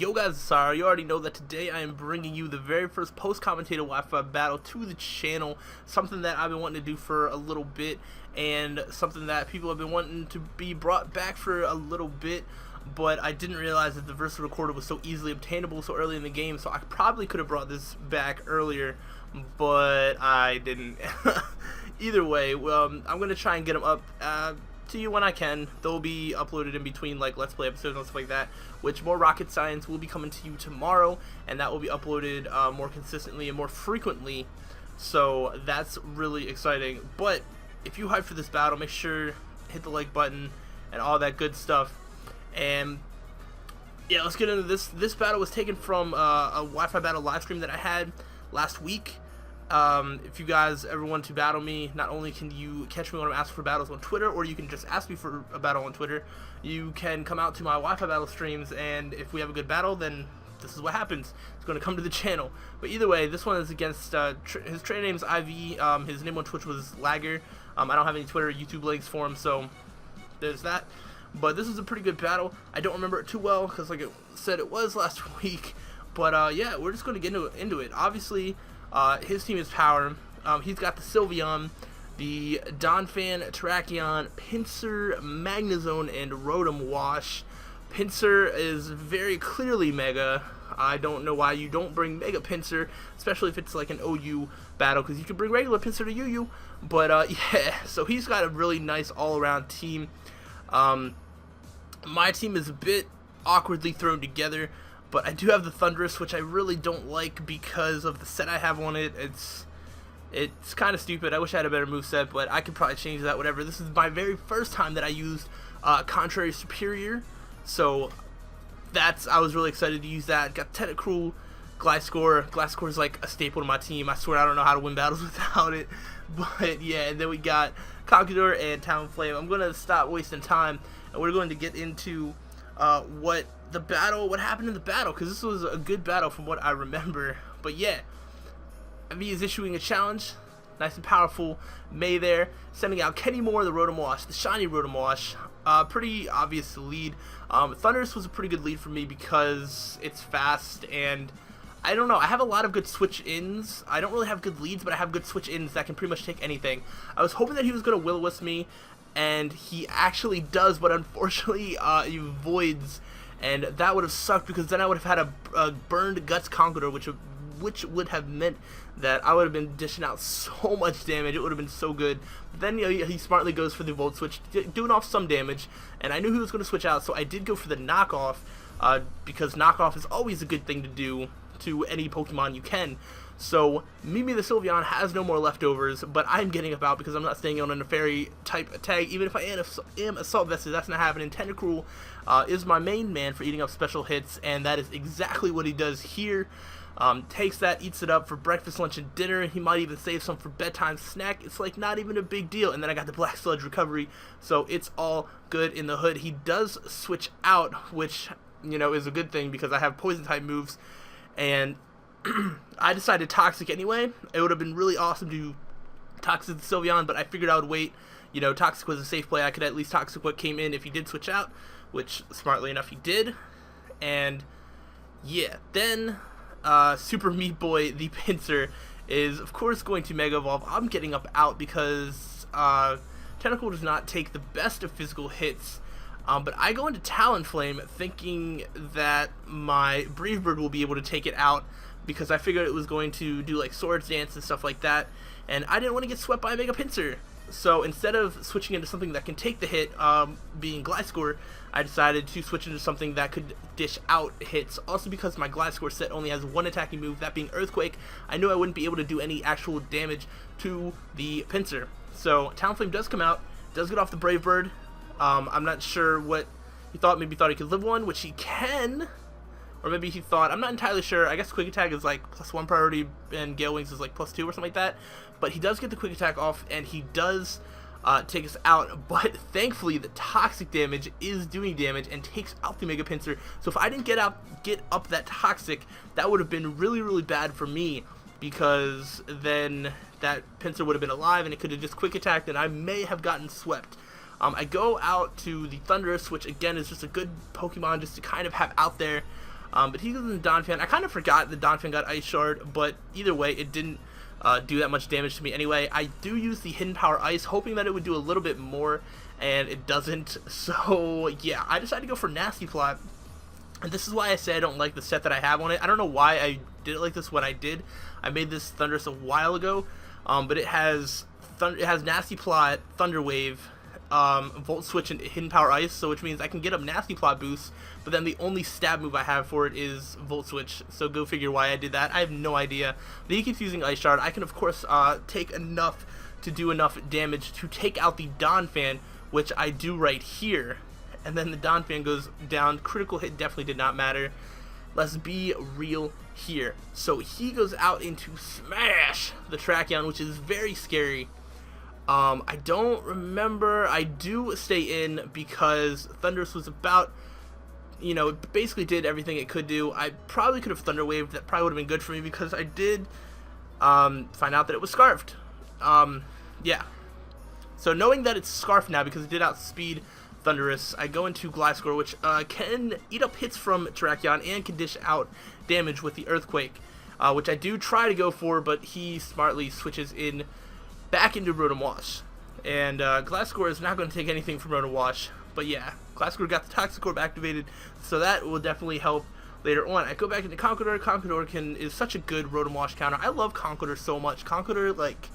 Yo guys, it's Slyroh. You already know that today I am bringing you the very first post-commentator Wi-Fi battle to the channel. Something that I've been wanting to do for a little bit, and something that people have been wanting to be brought back for a little bit. But I didn't realize that the Versa Recorder was so easily obtainable so early in the game, so I probably could have brought this back earlier, but I didn't. Either way, I'm going to try and get them up to you when I can. They'll be uploaded in between like Let's Play episodes and stuff like that, which more Rocket Science will be coming to you tomorrow, and that will be uploaded more consistently and more frequently, so that's really exciting. But if you hype for this battle, make sure hit the like button and all that good stuff. And yeah, let's get into this. This battle was taken from a Wi-Fi battle live stream that I had last week. If you guys ever want to battle me, not only can you catch me when I'm asking for battles on Twitter, or you can just ask me for a battle on Twitter, you can come out to my Wi-Fi battle streams, and if we have a good battle, then this is what happens. It's going to come to the channel. But either way, this one is against, his trainer name's IV, his name on Twitch was Laggur. I don't have any Twitter or YouTube links for him, so there's that. But this is a pretty good battle. I don't remember it too well, because like I said, it was last week. But yeah, we're just going to get into it. Obviously, his team is Power. He's got the Sylveon, the Donphan, Terrakion, Pinsir, Magnezone, and Rotom Wash. Pinsir is very clearly Mega. I don't know why you don't bring Mega Pinsir, especially if it's like an OU battle, because you can bring regular Pinsir to UU. But yeah, so he's got a really nice all-around team. My team is a bit awkwardly thrown together, but I do have the Thundurus, which I really don't like because of the set I have on it. It's kind of stupid. I wish I had a better moveset, but I could probably change that, whatever. This is my very first time that I used Contrary Superior, so I was really excited to use that. Got Tentacruel, Gliscor. Gliscor is like a staple to my team. I swear I don't know how to win battles without it. But yeah, and then we got Conkeldurr and Talonflame. I'm going to stop wasting time, and we're going to get into what happened in the battle, because this was a good battle from what I remember. But yeah, V is issuing a challenge, nice and powerful. May there, sending out Kenny Moore, the Rotom Wash, the shiny Rotom Wash. Pretty obvious lead. Thundurus was a pretty good lead for me because it's fast, and I don't know, I have a lot of good switch-ins. I don't really have good leads, but I have good switch-ins that can pretty much take anything. I was hoping that he was going to Will-O-Wisp me, and he actually does, but unfortunately he voids, and that would have sucked, because then I would have had a burned Guts Conkeldurr, which would have meant that I would have been dishing out so much damage. It would have been so good. But then, you know, he smartly goes for the Volt Switch, doing off some damage, and I knew he was going to switch out, so I did go for the knockoff, because knockoff is always a good thing to do to any Pokemon you can. So Mimi the Sylveon has no more leftovers, but I'm getting about because I'm not staying on a fairy type tag. Even if I am Assault Vested, that's not happening. Tentacruel is my main man for eating up special hits, and that is exactly what he does here. Takes that, eats it up for breakfast, lunch, and dinner. He might even save some for bedtime snack. It's like not even a big deal. And then I got the Black Sludge recovery, so it's all good in the hood. He does switch out, which, you know, is a good thing because I have poison type moves, and I decided Toxic anyway. It would have been really awesome to Toxic the Sylveon, but I figured I would wait. You know, Toxic was a safe play. I could at least Toxic what came in if he did switch out, which smartly enough he did. And yeah, then Super Meat Boy the Pinsir is of course going to Mega Evolve. I'm getting up out because Tentacle does not take the best of physical hits. But I go into Talonflame thinking that my Brave Bird will be able to take it out, because I figured it was going to do like Swords Dance and stuff like that, and I didn't want to get swept by a Mega Pinsir. So instead of switching into something that can take the hit, being Gliscor, I decided to switch into something that could dish out hits. Also because my Gliscor set only has one attacking move, that being Earthquake, I knew I wouldn't be able to do any actual damage to the Pinsir. So Talonflame does come out, does get off the Brave Bird. I'm not sure what he thought. Maybe he thought he could live one, which he can. Or maybe he thought, I'm not entirely sure. I guess Quick Attack is like +1 priority, and Gale Wings is like +2 or something like that. But he does get the Quick Attack off, and he does take us out. But thankfully, the Toxic damage is doing damage and takes out the Mega Pinsir. So if I didn't get up that Toxic, that would have been really, really bad for me, because then that Pinsir would have been alive, and it could have just Quick Attacked, and I may have gotten swept. I go out to the Thundurus, which again is just a good Pokemon just to kind of have out there. But he goes in the Donphan. I kind of forgot the Donphan got Ice Shard, but either way, it didn't do that much damage to me anyway. I do use the Hidden Power Ice, hoping that it would do a little bit more, and it doesn't. So yeah, I decided to go for Nasty Plot. And this is why I say I don't like the set that I have on it. I don't know why I did it like this when I did. I made this Thundurus a while ago, but it has Nasty Plot, Thunder Wave, Volt Switch, and Hidden Power Ice, so which means I can get up Nasty Plot boost, but then the only stab move I have for it is Volt Switch, so go figure why I did that. I have no idea. But he keeps using Ice Shard. I can, of course, take enough to do enough damage to take out the Donphan, which I do right here. And then the Donphan goes down. Critical hit definitely did not matter. Let's be real here. So he goes out into Smash the Tracheon, which is very scary. I don't remember. I do stay in because Thundurus was about, it basically did everything it could do. I probably could have Thunder Waved. That probably would have been good for me because I did find out that it was Scarfed. Yeah. So knowing that it's Scarfed now because it did outspeed Thundurus, I go into Gliscor, which can eat up hits from Terrakion and can dish out damage with the Earthquake, which I do try to go for, but he smartly switches in back into Rotom Wash. And Gliscor is not going to take anything from Rotom Wash, but yeah, Gliscor got the Toxic Orb activated, so that will definitely help later on. I go back into Conkeldurr. Conkeldurr is such a good Rotom Wash counter. I love Conkeldurr so much. Conkeldurr, like,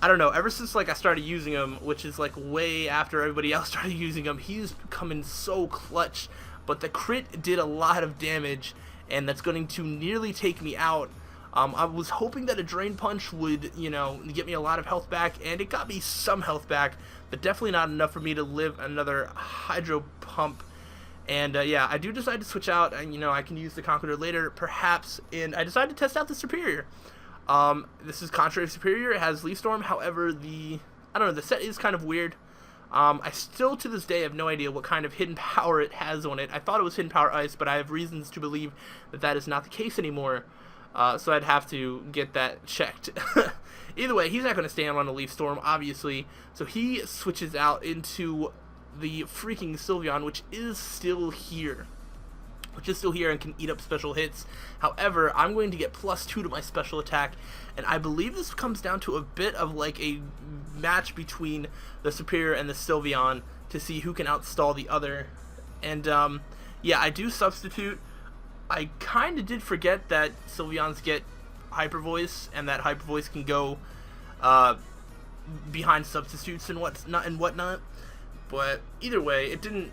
I don't know, ever since I started using him, which is way after everybody else started using him, he's becoming so clutch. But the crit did a lot of damage, and that's going to nearly take me out. I was hoping that a Drain Punch would, get me a lot of health back, and it got me some health back, but definitely not enough for me to live another Hydro Pump. And yeah, I do decide to switch out, and I can use the Conkeldurr later, perhaps, and I decided to test out the Superior. This is Contrary Superior. It has Leaf Storm. However, the set is kind of weird. I still to this day have no idea what kind of hidden power it has on it. I thought it was Hidden Power Ice, but I have reasons to believe that that is not the case anymore. So I'd have to get that checked. Either way, he's not going to stand on a Leaf Storm, obviously. So he switches out into the freaking Sylveon, which is still here. And can eat up special hits. However, I'm going to get +2 to my special attack, and I believe this comes down to a bit of a match between the Superior and the Sylveon to see who can outstall the other. And yeah, I do substitute. I kind of did forget that Sylveons get Hyper Voice, and that Hyper Voice can go behind substitutes and whatnot. But either way, it didn't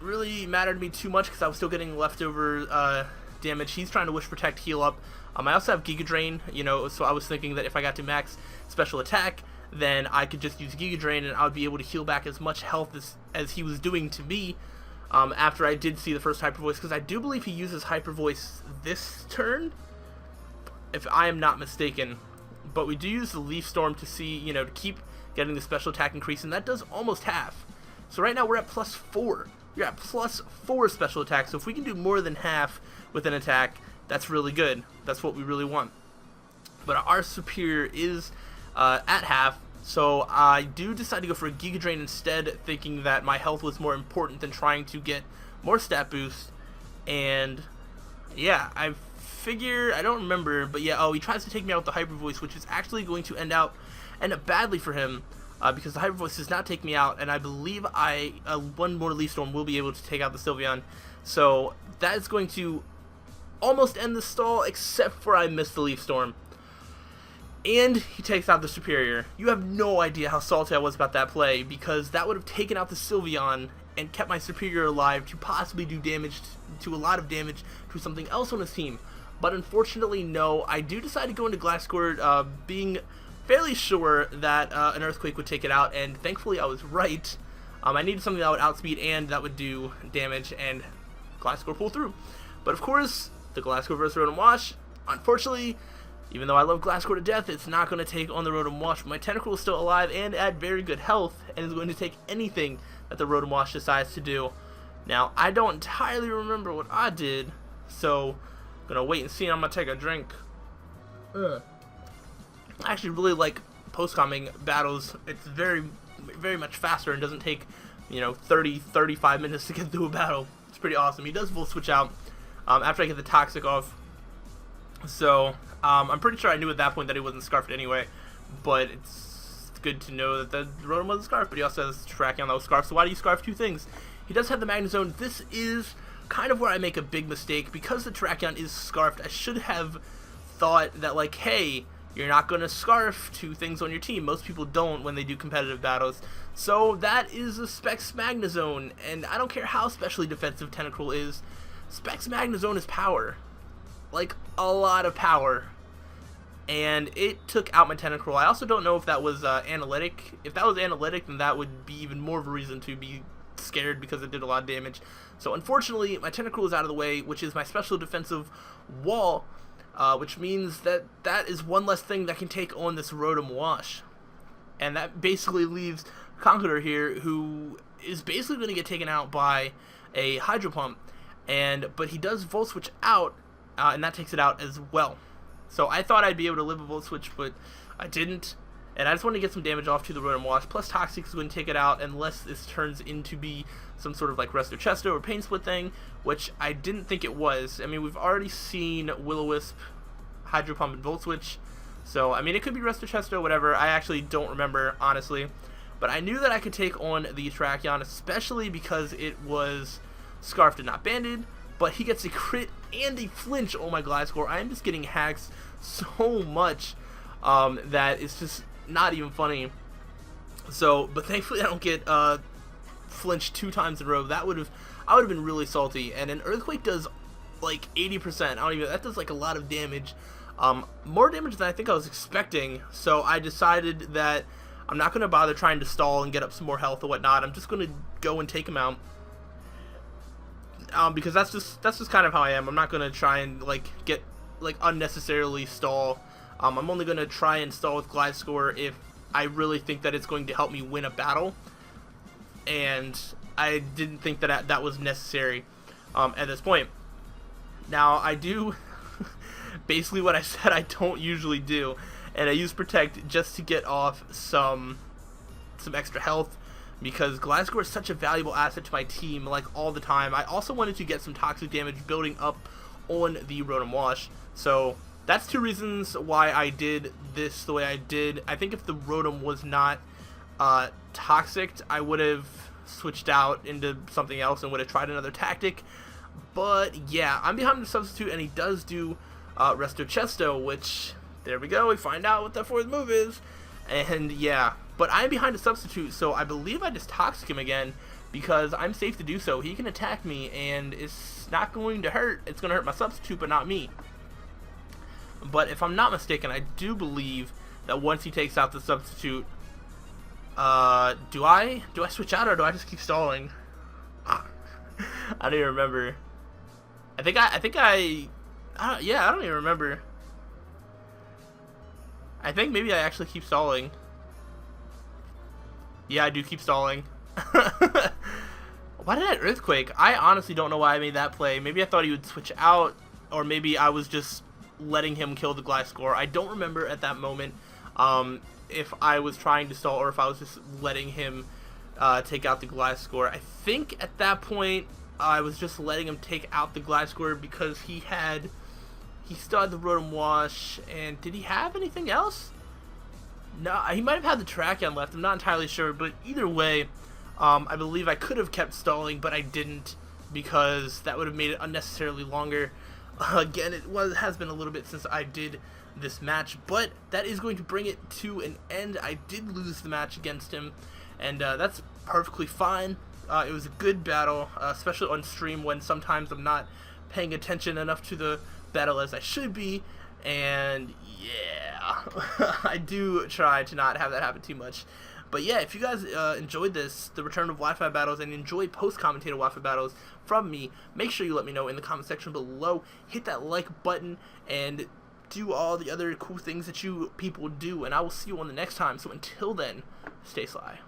really matter to me too much because I was still getting leftover damage. He's trying to Wish Protect, heal up. I also have Giga Drain, so I was thinking that if I got to max special attack, then I could just use Giga Drain and I would be able to heal back as much health as he was doing to me after I did see the first Hyper Voice, because I do believe he uses Hyper Voice this turn, if I am not mistaken. But we do use the Leaf Storm to see, to keep getting the special attack increase, and that does almost half. So right now we're at +4. You're at +4 special attack, so if we can do more than half with an attack, that's really good. That's what we really want. But our Superior is at half, so I do decide to go for a Giga Drain instead, thinking that my health was more important than trying to get more stat boost. And yeah, I don't remember, but yeah, he tries to take me out with the Hyper Voice, which is actually going to end up badly for him. Because the Hyper Voice does not take me out, and I believe one more Leaf Storm will be able to take out the Sylveon. So that is going to almost end the stall, except for I missed the Leaf Storm. And he takes out the Superior. You have no idea how salty I was about that play, because that would have taken out the Sylveon and kept my Superior alive to possibly do damage, to a lot of damage to something else on his team. But unfortunately, no. I do decide to go into Gliscor, being fairly sure that an Earthquake would take it out, and thankfully I was right. I needed something that would outspeed and that would do damage, and Gliscor pulled through. But of course, the Gliscor versus Rotom Wash, unfortunately, even though I love Gliscor to death, it's not going to take on the Rotom Wash. My Tentacle is still alive and at very good health, and is going to take anything that the Rotom Wash decides to do. Now, I don't entirely remember what I did, so I'm going to wait and see. I'm going to take a drink. I actually really like post-coming battles. It's very, very much faster and doesn't take, 30, 35 minutes to get through a battle. It's pretty awesome. He does Volt Switch out. after I get the Toxic off. So I'm pretty sure I knew at that point that he wasn't scarfed anyway, but it's good to know that the Rotom wasn't scarfed, but he also has Tracheon that was scarfed. So why do you scarf two things? He does have the Magnezone. This is kind of where I make a big mistake. Because the Tracheon is scarfed, I should have thought that, like, hey, you're not going to scarf two things on your team. Most people don't when they do competitive battles. So that is a Specs Magnezone, and I don't care how specially defensive Tentacruel is. Specs Magnezone is power. Like, a lot of power. And it took out my Tentacruel. I also don't know if that was analytic. If that was analytic, then that would be even more of a reason to be scared, because it did a lot of damage. So unfortunately, my Tentacruel is out of the way, which is my special defensive wall, which means that that is one less thing that can take on this Rotom Wash. And that basically leaves Conqueror here, who is basically going to get taken out by a Hydro Pump. But he does Volt Switch out, and that takes it out as well. So I thought I'd be able to live a Volt Switch, but I didn't. And I just wanted to get some damage off to the Rotom Wash. Plus Toxic is going to take it out unless this turns into be some sort of like Resto Chesto or Pain Split thing, which I didn't think it was. I mean, we've already seen Will-O-Wisp, Hydro Pump, and Volt Switch. So, I mean, it could be Resto Chesto, whatever. I actually don't remember, honestly. But I knew that I could take on the Tracheon, especially because it was scarfed and not banded. But he gets a crit and a flinch on my Gliscor. I am just getting hacks so much that it's just not even funny. So, but thankfully I don't get flinched 2 times in a row. I would have been really salty. And an Earthquake does like 80%. That does like a lot of damage. More damage than I think I was expecting. So I decided that I'm not going to bother trying to stall and get up some more health or whatnot. I'm just going to go and take him out. Because that's just kind of how I am. I'm not going to try and get unnecessarily stall. I'm only going to try and stall with Gliscor if I really think that it's going to help me win a battle. And I didn't think that that was necessary at this point. Now, I do basically what I said I don't usually do. And I use Protect just to get off some extra health, because Gliscor is such a valuable asset to my team, like, all the time. I also wanted to get some toxic damage building up on the Rotom Wash. So that's 2 reasons why I did this the way I did. I think if the Rotom was not toxic, I would have switched out into something else and would have tried another tactic. But yeah, I'm behind the substitute, and he does do Resto Chesto, which, there we go, we find out what that 4th move is. And yeah, but I'm behind a substitute, so I believe I just Toxic him again, because I'm safe to do so. He can attack me, and it's not going to hurt. It's going to hurt my substitute, but not me. But if I'm not mistaken, I do believe that once he takes out the substitute, do I switch out, or do I just keep stalling? I don't even remember. Yeah, I don't even remember. I think maybe I actually keep stalling. Yeah, I do keep stalling. Why did I Earthquake? I honestly don't know why I made that play. Maybe I thought he would switch out, or maybe I was just letting him kill the Gliscor. I don't remember at that moment if I was trying to stall or if I was just letting him take out the Gliscor. I think at that point I was just letting him take out the Gliscor because he still had the Rotom Wash. And did he have anything else? No, he might have had the Tracheon left. I'm not entirely sure, but either way, I believe I could have kept stalling, but I didn't, because that would have made it unnecessarily longer. Again, it has been a little bit since I did this match, but that is going to bring it to an end. I did lose the match against him, and that's perfectly fine. It was a good battle, especially on stream when sometimes I'm not paying attention enough to the battle as I should be. And yeah, I do try to not have that happen too much. But yeah, if you guys enjoyed the return of Wi-Fi battles, and enjoy post-commentated Wi-Fi battles from me, make sure you let me know in the comment section below. Hit that like button and do all the other cool things that you people do, and I will see you on the next time. So until then, stay sly.